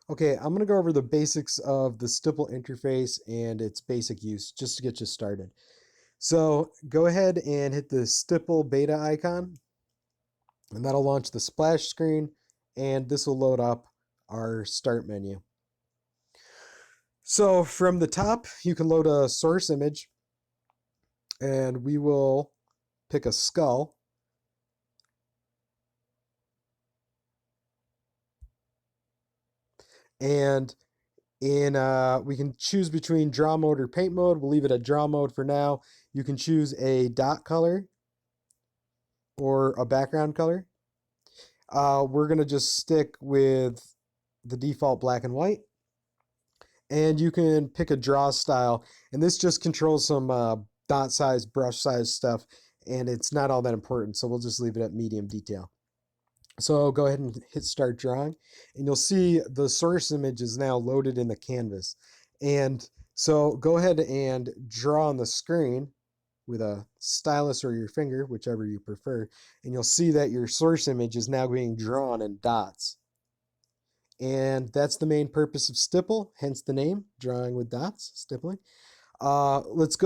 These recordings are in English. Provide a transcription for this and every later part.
Okay, I'm going to go over the basics of the Stipple interface and its basic use just to get you started. So go ahead and hit the Stipple beta icon, and that'll launch the splash screen, and this will load up our start menu. So from the top, you can load a source image, and we will pick a skull. And we can choose between draw mode or paint mode. We'll leave it at draw mode for now. You can choose a dot color or a background color. We're going to just stick with the default black and white. And you can pick a draw style. And this just controls some dot size, brush size stuff. And it's not all that important. So we'll just leave it at medium detail. So go ahead and hit start drawing. And you'll see the source image is now loaded in the canvas. And so go ahead and draw on the screen with a stylus or your finger, whichever you prefer, and you'll see that your source image is now being drawn in dots. And that's the main purpose of Stipple, hence the name, drawing with dots, stippling. Let's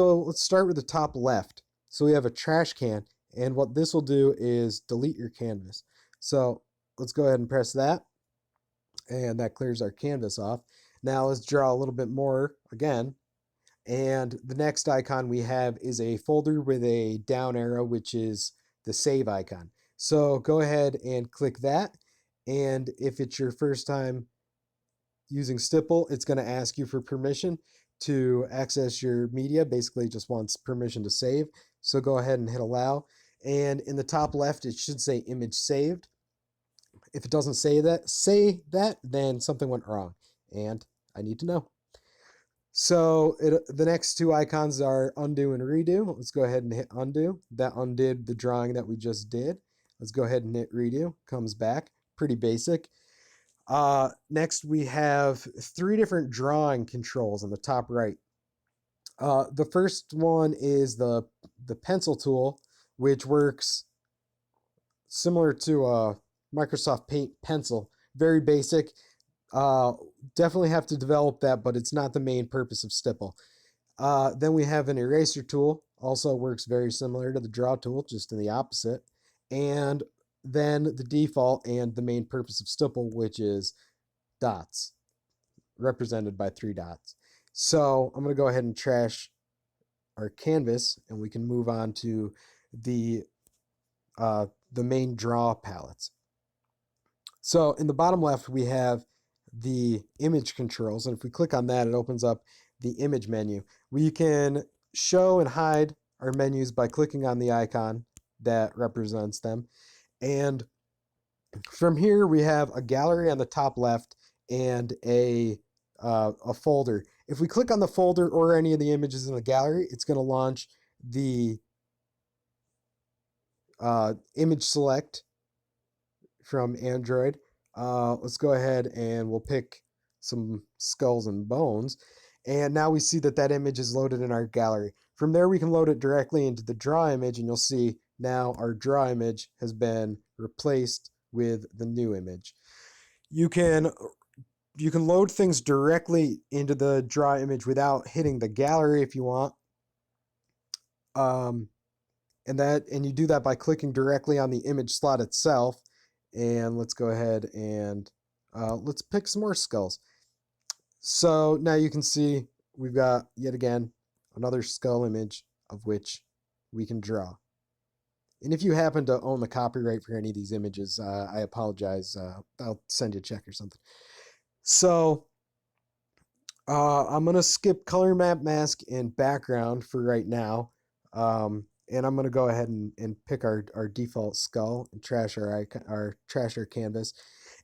start with the top left. So we have a trash can, and what this will do is delete your canvas. So let's go ahead and press that, and that clears our canvas off. Now let's draw a little bit more again. And the next icon we have is a folder with a down arrow, which is the save icon. So go ahead and click that. And if it's your first time using Stipple, it's going to ask you for permission to access your media. Basically, it just wants permission to save. So go ahead and hit allow. And in the top left, it should say image saved. If it doesn't say that, then something went wrong. And I need to know. So the next two icons are undo and redo. Let's go ahead and hit undo. That undid the drawing that we just did. Let's go ahead and hit redo. Comes back. Pretty basic. Next, we have three different drawing controls on the top right. The first one is the pencil tool, which works similar to a Microsoft Paint pencil. Very basic. Definitely have to develop that, but it's not the main purpose of Stipple. Then we have an eraser tool, also works very similar to the draw tool, just in the opposite. And then the default and the main purpose of Stipple, which is dots, represented by three dots. So I'm going to go ahead and trash our canvas, and we can move on to the main draw palettes. So in the bottom left, we have the image controls. And if we click on that, it opens up the image menu. We can show and hide our menus by clicking on the icon that represents them. And from here, we have a gallery on the top left and a folder. If we click on the folder or any of the images in the gallery, it's going to launch the image select from Android. Let's go ahead and we'll pick some skulls and bones. And now we see that that image is loaded in our gallery. From there, we can load it directly into the draw image, and you'll see now our draw image has been replaced with the new image. You can load things directly into the draw image without hitting the gallery if you want. And you do that by clicking directly on the image slot itself. And let's go ahead and let's pick some more skulls. So now you can see we've got, yet again, another skull image of which we can draw. And if you happen to own the copyright for any of these images, I apologize. I'll send you a check or something. So I'm going to skip color map, mask, and background for right now. And I'm going to go ahead and pick our default skull and trash our canvas.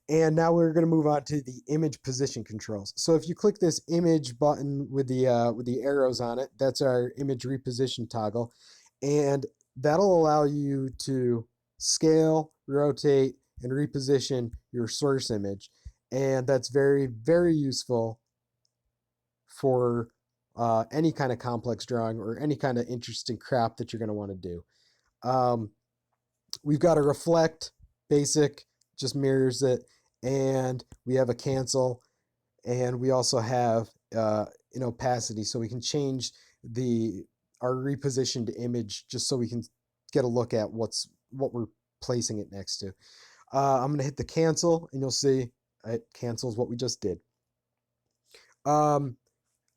And now we're going to move on to the image position controls. So if you click this image button with the arrows on it, that's our image reposition toggle. And that'll allow you to scale, rotate, and reposition your source image. And that's very, very useful for any kind of complex drawing or any kind of interesting crap that you're going to want to do. We've got a reflect, basic, just mirrors it, and we have a cancel. and we also have an opacity, so we can change our repositioned image just so we can get a look at what we're placing it next to. I'm going to hit the cancel, and you'll see it cancels what we just did.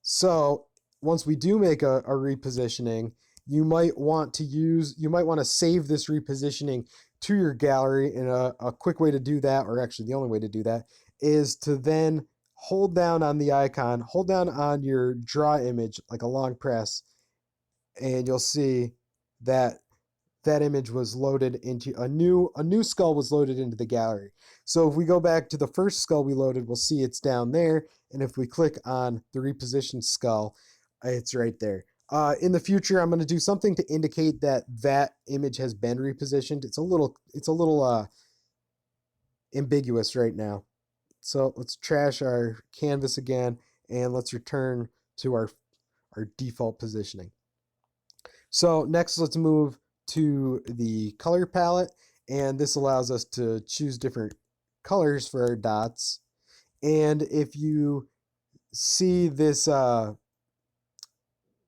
So once we do make a repositioning, you might want to save this repositioning to your gallery. And a quick way to do that, or actually the only way to do that, is to then hold down on the icon, hold down on your draw image like a long press, and you'll see that that image was loaded into a new skull was loaded into the gallery. So if we go back to the first skull we loaded, we'll see it's down there. And if we click on the repositioned skull, it's right there. In the future, I'm going to do something to indicate that that image has been repositioned. It's a little ambiguous right now. So let's trash our canvas again, and let's return to our default positioning. So next, let's move to the color palette, and this allows us to choose different colors for our dots. And if you see this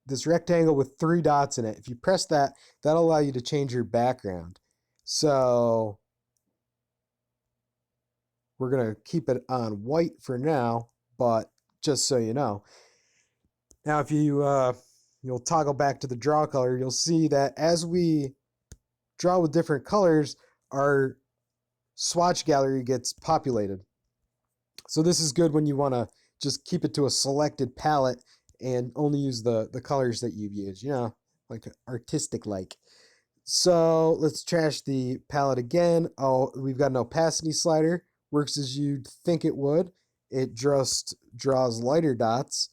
this rectangle with 3 dots in it, if you press that, that'll allow you to change your background. So we're going to keep it on white for now, but just so you know. Now if you'll toggle back to the draw color, you'll see that as we draw with different colors, our swatch gallery gets populated. So this is good when you want to just keep it to a selected palette and only use the colors that you've used, like artistic like. So let's trash the palette again. Oh, we've got an opacity slider. Works as you'd think it would. It just draws lighter dots.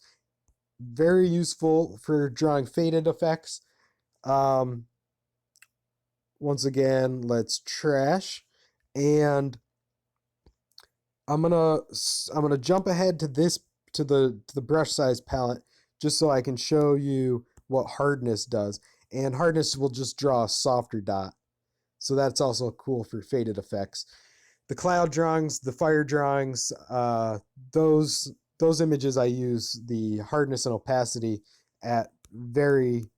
Very useful for drawing faded effects. Once again, let's trash, and I'm gonna jump ahead to the brush size palette just so I can show you what hardness does. And hardness will just draw a softer dot, so that's also cool for faded effects. The cloud drawings, the fire drawings, those images I use the hardness and opacity at very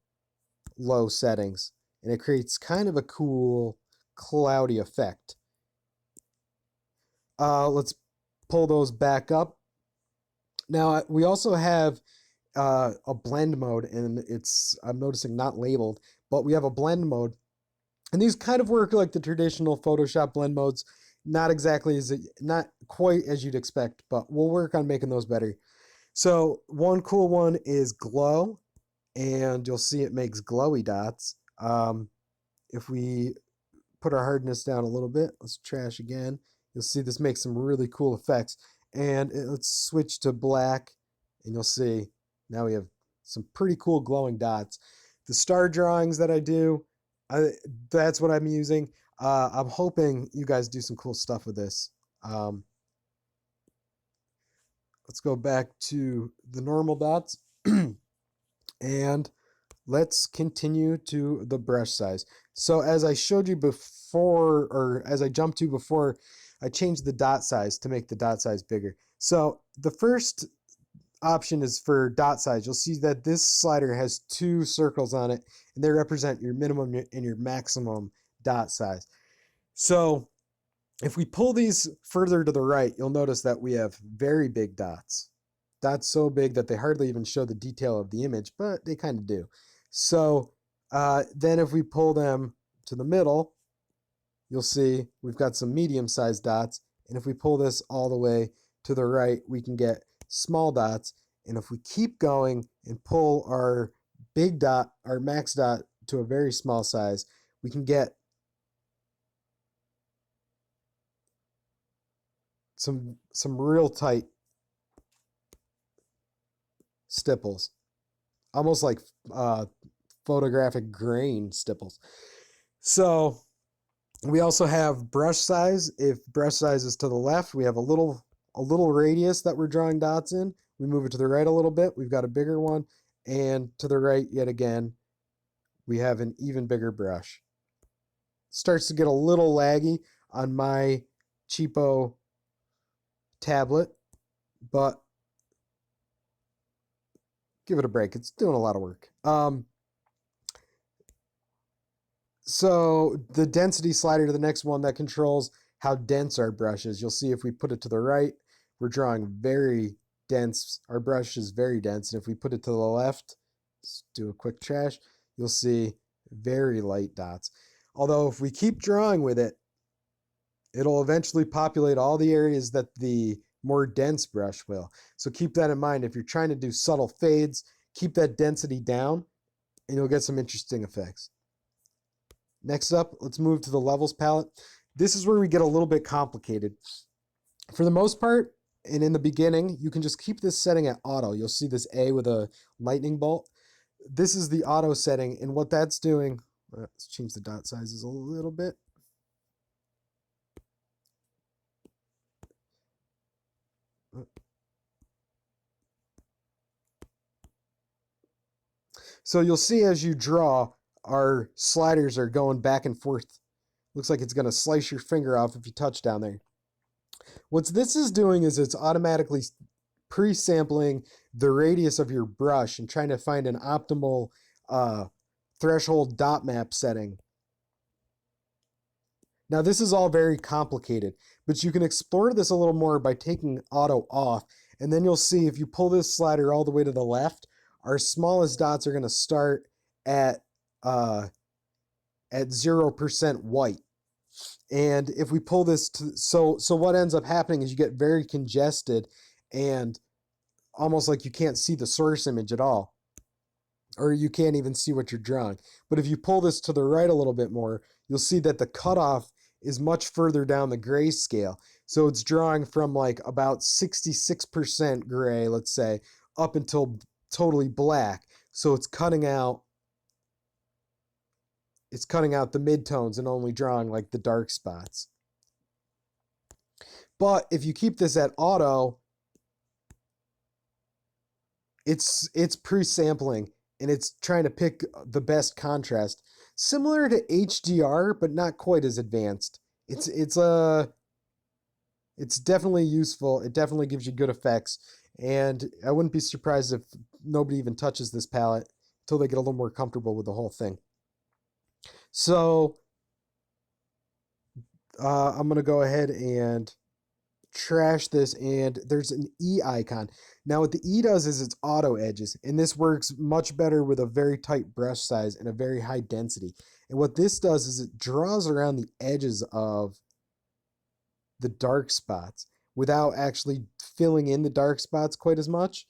low settings, and it creates kind of a cool cloudy effect. Let's pull those back up. Now we also have a blend mode, and I'm noticing not labeled, but we have a blend mode, and these kind of work like the traditional Photoshop blend modes. Not quite as you'd expect, but we'll work on making those better. So one cool one is glow, and you'll see it makes glowy dots. If we put our hardness down a little bit, let's trash again, you'll see this makes some really cool effects. And let's switch to black, and you'll see now we have some pretty cool glowing dots. The star drawings that I do, that's what I'm using. I'm hoping you guys do some cool stuff with this. Let's go back to the normal dots and let's continue to the brush size. So as I showed you before, or as I jumped to before, I changed the dot size to make the dot size bigger. So the first option is for dot size. You'll see that this slider has 2 circles on it, and they represent your minimum and your maximum dot size. So if we pull these further to the right, you'll notice that we have very big dots. Dots so big that they hardly even show the detail of the image, but they kind of do. So then if we pull them to the middle, you'll see we've got some medium-sized dots. And if we pull this all the way to the right, we can get small dots. And if we keep going and pull our big dot, our max dot, to a very small size, we can get some real tight stipples, almost like photographic grain stipples. So we also have brush size. If brush size is to the left, we have a little radius that we're drawing dots in. We move it to the right a little bit, we've got a bigger one, and to the right yet again, we have an even bigger brush. Starts to get a little laggy on my cheapo tablet, but give it a break. It's doing a lot of work. So the density slider, the next one that controls how dense our brush is. You'll see if we put it to the right, we're drawing very dense. Our brush is very dense. And if we put it to the left, let's do a quick trash, you'll see very light dots. Although if we keep drawing with it, it'll eventually populate all the areas that the more dense brush will. So keep that in mind. If you're trying to do subtle fades, keep that density down and you'll get some interesting effects. Next up, let's move to the levels palette. This is where we get a little bit complicated. For the most part, and in the beginning, you can just keep this setting at auto. You'll see this A with a lightning bolt. This is the auto setting, and what that's doing, let's change the dot sizes a little bit. So you'll see as you draw, our sliders are going back and forth. Looks like it's going to slice your finger off if you touch down there. What this is doing is it's automatically pre-sampling the radius of your brush and trying to find an optimal threshold dot map setting. Now this is all very complicated, but you can explore this a little more by taking auto off, and then you'll see if you pull this slider all the way to the left, our smallest dots are going to start at 0% white. And if we pull this to, so what ends up happening is you get very congested and almost like you can't see the source image at all, or you can't even see what you're drawing. But if you pull this to the right a little bit more, you'll see that the cutoff is much further down the gray scale. So it's drawing from like about 66% gray, let's say, up until totally black. So it's cutting out the midtones and only drawing like the dark spots. But if you keep this at auto, it's pre-sampling and it's trying to pick the best contrast. Similar to HDR, but not quite as advanced. It's definitely useful. It definitely gives you good effects. And I wouldn't be surprised if nobody even touches this palette until they get a little more comfortable with the whole thing. So I'm going to go ahead and trash this, and there's an E icon. Now what the E does is it's auto edges, and this works much better with a very tight brush size and a very high density. And what this does is it draws around the edges of the dark spots without actually filling in the dark spots quite as much.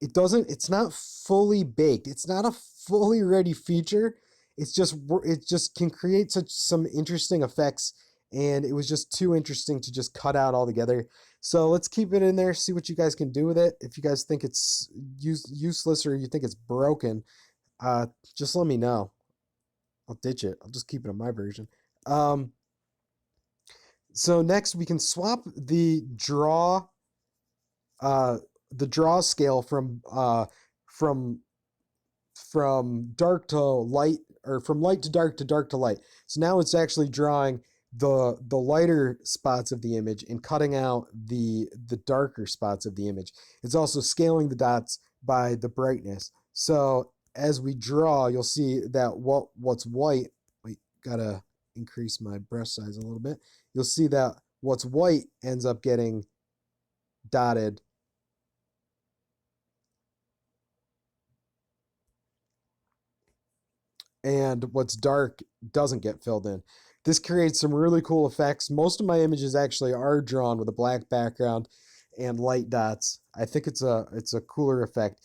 It's not fully baked. It's not a fully ready feature. It just can create some interesting effects, and it was just too interesting to just cut out altogether. So let's keep it in there, see what you guys can do with it. If you guys think it's useless or you think it's broken, just let me know. I'll ditch it. I'll just keep it on my version. So next we can swap the draw scale from dark to light, or from light to dark to light. So now it's actually drawing the lighter spots of the image and cutting out the darker spots of the image. It's also scaling the dots by the brightness. So as we draw, you'll see that what's white, wait, gotta increase my brush size a little bit. You'll see that what's white ends up getting dotted, and what's dark doesn't get filled in. This creates some really cool effects. Most of my images actually are drawn with a black background and light dots. I think it's a cooler effect.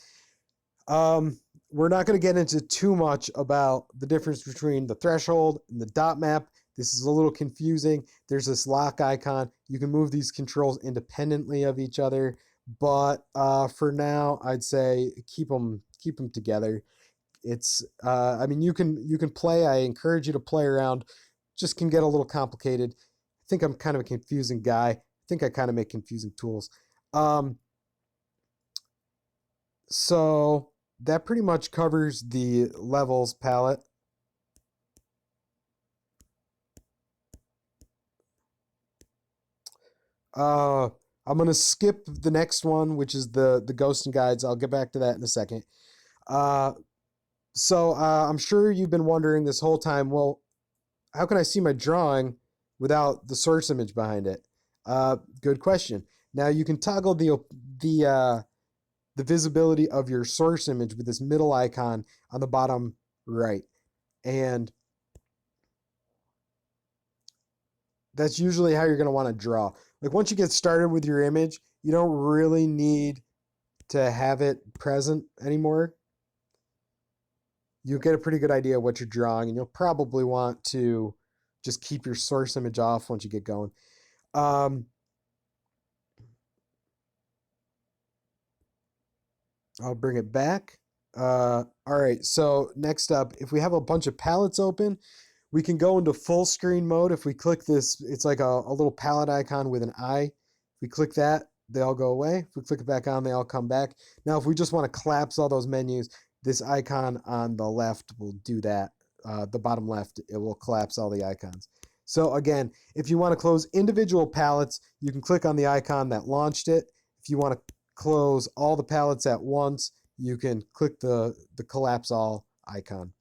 We're not going to get into too much about the difference between the threshold and the dot map. This is a little confusing. There's this lock icon. You can move these controls independently of each other, but for now, I'd say keep them together. It's I mean, you can play. I encourage you to play around. Just can get a little complicated. I think I'm kind of a confusing guy. I think I kind of make confusing tools. So that pretty much covers the levels palette. I'm going to skip the next one, which is the ghost and guides. I'll get back to that in a second. I'm sure you've been wondering this whole time, well, how can I see my drawing without the source image behind it? Good question. Now you can toggle the visibility of your source image with this middle icon on the bottom right. And that's usually how you're going to want to draw. Like once you get started with your image, you don't really need to have it present anymore. You'll get a pretty good idea of what you're drawing, and you'll probably want to just keep your source image off once you get going. I'll bring it back. All right, so next up, if we have a bunch of palettes open, we can go into full screen mode. If we click this, it's like a little palette icon with an eye. If we click that, they all go away. If we click it back on, they all come back. Now, if we just want to collapse all those menus, this icon on the left will do that. The bottom left, it will collapse all the icons. So again, if you want to close individual palettes, you can click on the icon that launched it. If you want to close all the palettes at once, you can click the collapse all icon.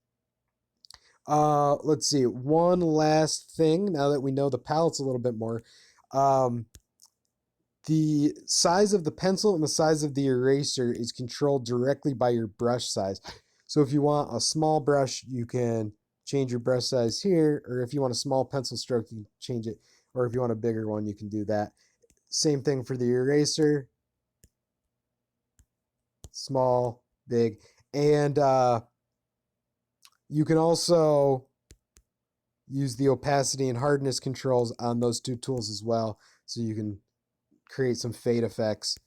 Let's see. One last thing, now that we know the palettes a little bit more. The size of the pencil and the size of the eraser is controlled directly by your brush size. So if you want a small brush, you can change your brush size here, or if you want a small pencil stroke, you can change it, or if you want a bigger one, you can do that. Same thing for the eraser. Small, big, and you can also use the opacity and hardness controls on those two tools as well, so you can create some fade effects.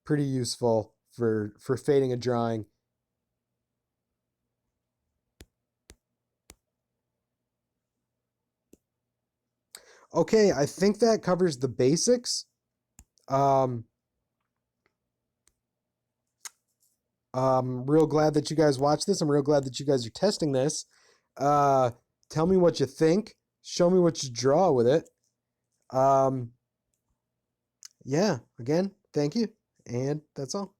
Pretty useful for fading a drawing. Okay, I think that covers the basics. I'm real glad that you guys watched this. I'm real glad that you guys are testing this. Tell me what you think. Show me what you draw with it. Yeah, again, thank you. And that's all.